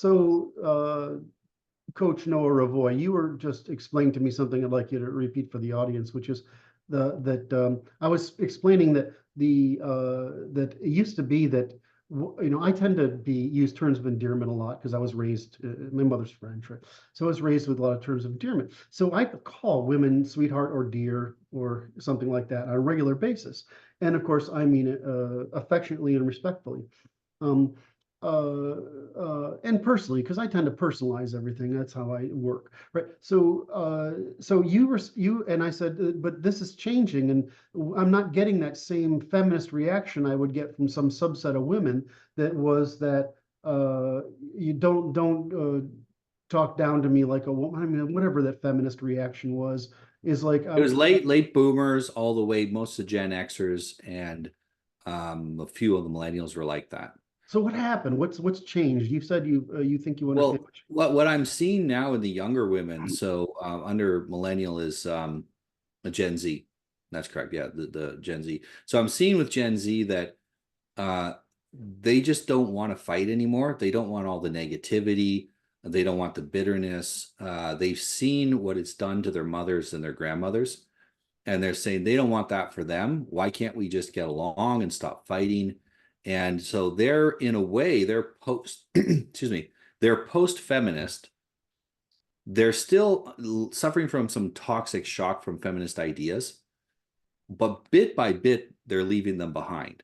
So, Coach Noah Revoy, you were just explaining to me something I'd like you to repeat for the audience, which is I was explaining that that it used to be that I tend to use terms of endearment a lot because I was raised my mother's French, right? So I was raised with a lot of terms of endearment. So I call women sweetheart or dear or something like that on a regular basis, and of course I mean it affectionately and respectfully. Um, and personally, because I tend to personalize everything. That's how I work, right? So you and I said, but this is changing, and I'm not getting that same feminist reaction I would get from some subset of women. That was that you don't talk down to me like a woman. I mean, whatever that feminist reaction was, is like It was late boomers all the way, most of Gen Xers and a few of the millennials were like that. so what happened? What's changed? You said you think you understand. Well, what I'm seeing now in the younger women, so under millennial is a Gen Z. That's correct. Yeah, the Gen Z. So I'm seeing with Gen Z that uh, they just don't want to fight anymore. They don't want all the negativity. They don't want the bitterness. They've seen what it's done to their mothers and their grandmothers, and they're saying they don't want that for them. Why can't we just get along and stop fighting? And so they're, in a way, they're post, excuse me, they're post-feminist. They're still suffering from some toxic shock from feminist ideas, but bit by bit, they're leaving them behind.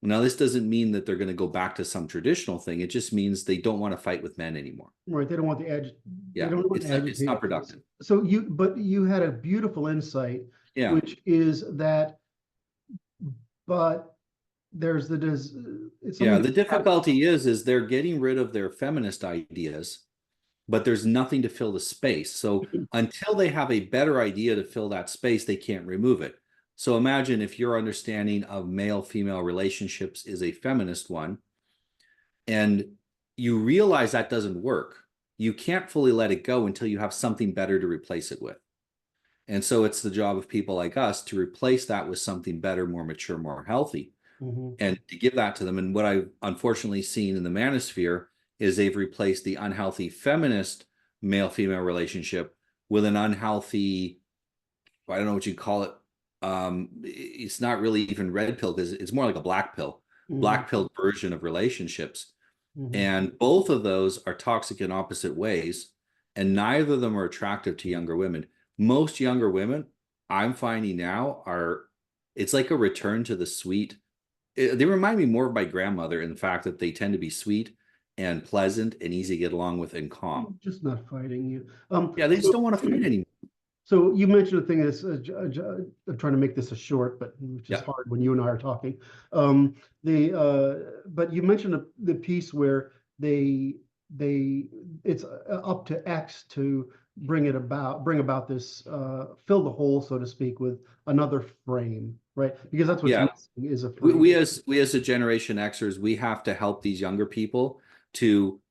Now, this doesn't mean that they're going to go back to some traditional thing. It just means they don't want to fight with men anymore. Right, they don't want the edge. Yeah, They don't want it's not productive. So but you had a beautiful insight, Yeah, which is that, but there's it's yeah. something. The difficulty is they're getting rid of their feminist ideas, but there's nothing to fill the space. So until they have a better idea to fill that space, they can't remove it. So imagine if your understanding of male-female relationships is a feminist one, and you realize that doesn't work, you can't fully let it go until you have something better to replace it with. And so it's the job of people like us to replace that with something better, more mature, more healthy, and to give that to them. And what I've unfortunately seen in the manosphere is they've replaced the unhealthy feminist male-female relationship with an unhealthy, I don't know what you call it. It's not really even red pill because it's more like a black pill version of relationships. And both of those are toxic in opposite ways. And neither of them are attractive to younger women. Most younger women, I'm finding now, it's like a return to the sweet. They remind me more of my grandmother in the fact that they tend to be sweet and pleasant and easy to get along with and calm. Just not fighting you. Yeah, they just don't want to fight anymore. So you mentioned a thing that's I'm trying to make this a short, but which is Yeah. hard when you and I are talking. But you mentioned the piece where it's up to X to bring about this fill the hole, so to speak, with another frame, right? Because that's what's Yeah. missing is a frame. We as a Generation Xers, we have to help these younger people to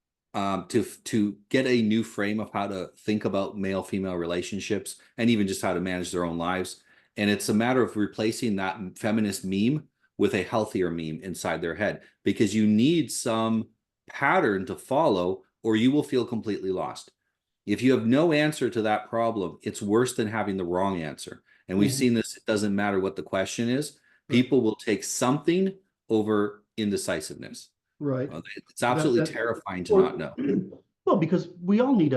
get a new frame of how to think about male-female relationships and even just how to manage their own lives. And it's a matter of replacing that feminist meme with a healthier meme inside their head, because you need some pattern to follow or you will feel completely lost. If you have no answer to that problem, it's worse than having the wrong answer. And we've seen this, it doesn't matter what the question is. People will take something over indecisiveness. Right. It's absolutely terrifying to not know. Well, because we all need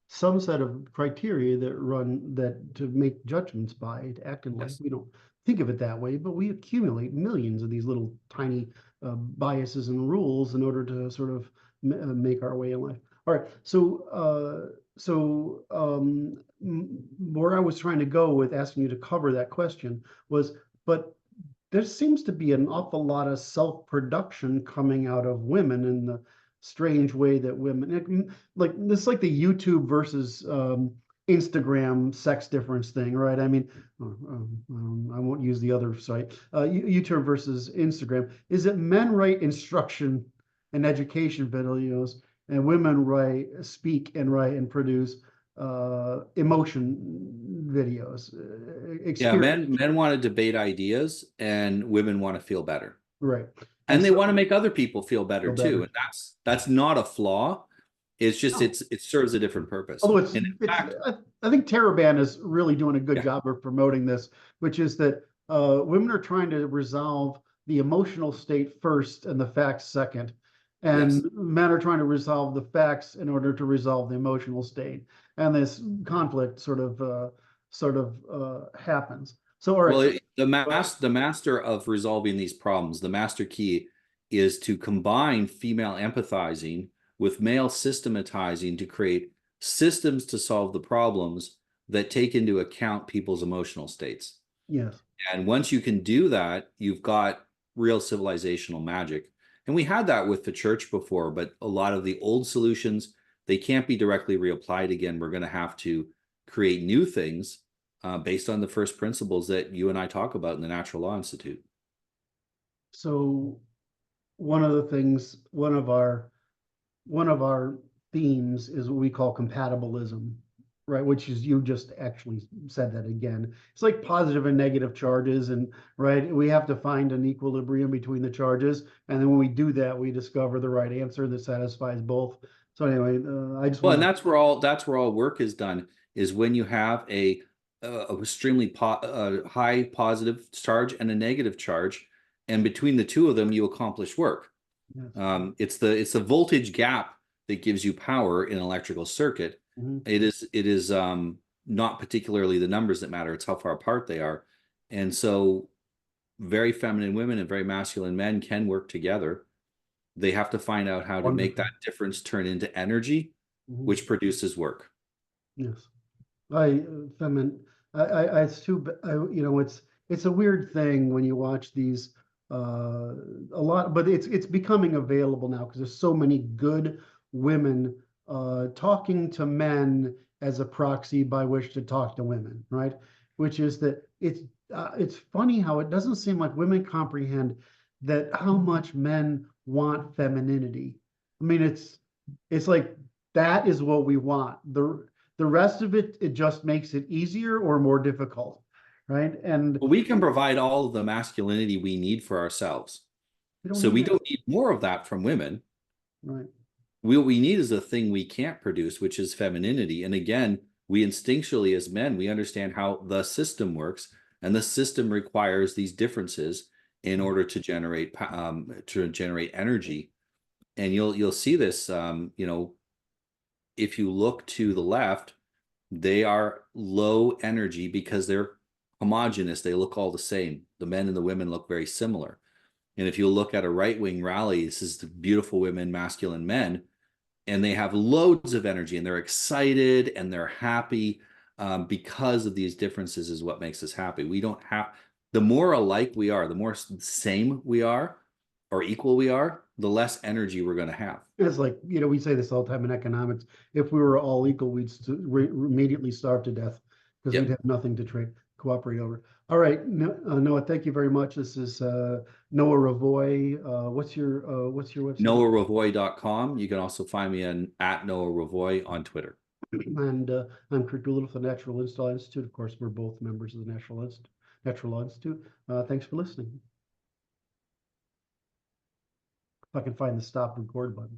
some set of criteria that to make judgments by, to act in life. Yes. We don't think of it that way, but we accumulate millions of these little tiny biases and rules in order to sort of make our way in life. All right. Where I was trying to go with asking you to cover that question was, but there seems to be an awful lot of self-production coming out of women in the strange way that women, like this, like the YouTube versus Instagram sex difference thing, right? I mean, I won't use the other site. YouTube versus Instagram is that men write instruction and education videos, and women speak and write and produce emotion videos. Yeah, men want to debate ideas and women want to feel better. Right. And they so want to make other people feel feel better too. better. And that's not a flaw. It's just No. it serves a different purpose. Although And in fact, I think Taraban is really doing a good yeah, job of promoting this, which is that women are trying to resolve the emotional state first and the facts second, and yes. men are trying to resolve the facts in order to resolve the emotional state, and this conflict happens. So, all Well, right, the master of resolving these problems, the master key is to combine female empathizing with male systematizing to create systems to solve the problems that take into account people's emotional states. yes, And once you can do that, you've got real civilizational magic. And we had that with the church before, but a lot of the old solutions, they can't be directly reapplied again. We're going to have to create new things based on the first principles that you and I talk about in the Natural Law Institute. so one of the things, one of our themes is what we call compatibilism, right? Which is, you just actually said that again. It's like positive and negative charges, and right, we have to find an equilibrium between the charges, and then when we do that, we discover the right answer that satisfies both. So anyway, I just Well, and want that's where all work is done, is when you have a extremely high positive charge and a negative charge, and between the two of them, you accomplish work. to, yes. It's the voltage gap that gives you power in an electrical circuit. Mhm. It is not particularly the numbers that matter; it's how far apart they are. And so, very feminine women and very masculine men can work together. They have to find out how to make Wonderful. that difference turn into energy, Mhm. which produces work. Yes. I feminine. It's too. It's a weird thing when you watch these. A lot, but it's becoming available now because there's so many good women talking to men as a proxy by which to talk to women, right? Which is that it's funny how it doesn't seem like women comprehend that how much men want femininity. I mean, it's like that is what we want. The rest of it, it just makes it easier or more difficult, right? And But we can provide all of the masculinity we need for ourselves. we don't So need we that, don't need more of that from women. right? What we need is a thing we can't produce, which is femininity. And again, we instinctually as men, we understand how the system works, and the system requires these differences in order to generate energy. And you'll see this, if you look to the left, they are low energy because they're homogenous. They look all the same. The men and the women look very similar. And if you look at a right wing rally, this is the beautiful women, masculine men, and they have loads of energy and they're excited and they're happy because of these differences is what makes us happy. We don't have, the more alike we are, the more same we are or equal we are, the less energy we're going to have. It's like, we say this all the time in economics. If we were all equal, we'd immediately starve to death because we'd Yep. have nothing to cooperate over. All right, Noah, thank you very much. This is Noah Revoy. What's your website? NoahRevoy.com. You can also find me at Noah Revoy on Twitter. And I'm Kirk Doolittle of the Natural Law Institute. Of course, we're both members of the Natural Law Institute. Thanks for listening. If I can find the stop record button.